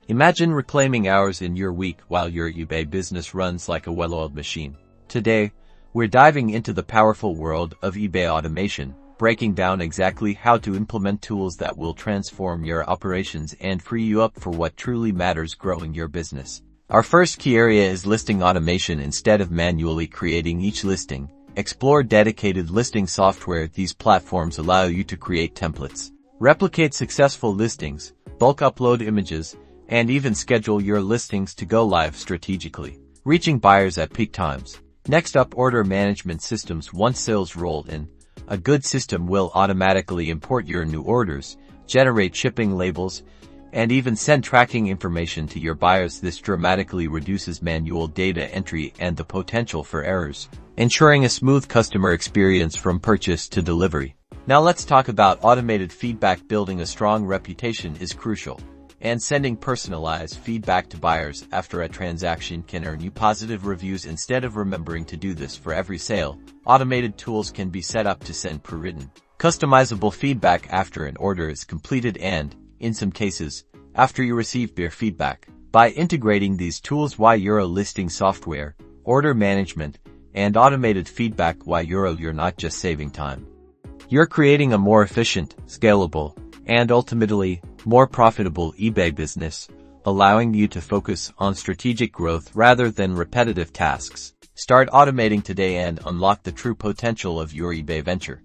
Imagine reclaiming hours in your week while your eBay business runs like a well-oiled machine. Today, we're diving into the powerful world of eBay automation, breaking down exactly how to implement tools that will transform your operations and free you up for what truly matters growing your business. Our first key area is listing automation. Instead of manually creating each listing, explore dedicated listing software. These platforms allow you to create templates, replicate successful listings, bulk upload images, and even schedule your listings to go live strategically, reaching buyers at peak times. Next up, order management systems. Once sales roll in, a good system will automatically import your new orders, generate shipping labels, and even send tracking information to your buyers. This dramatically reduces manual data entry and the potential for errors, ensuring a smooth customer experience from purchase to delivery. Now let's talk about automated feedback. Building a strong reputation is crucial, and sending personalized feedback to buyers after a transaction can earn you positive reviews. Instead of remembering to do this for every sale, automated tools can be set up to send pre-written, customizable feedback after an order is completed and, in some cases, after you receive their feedback. By integrating these tools via your listing software, order management, and automated feedback via you're not just saving time. You're creating a more efficient, scalable, and ultimately, more profitable eBay business, allowing you to focus on strategic growth rather than repetitive tasks. Start automating today and unlock the true potential of your eBay venture.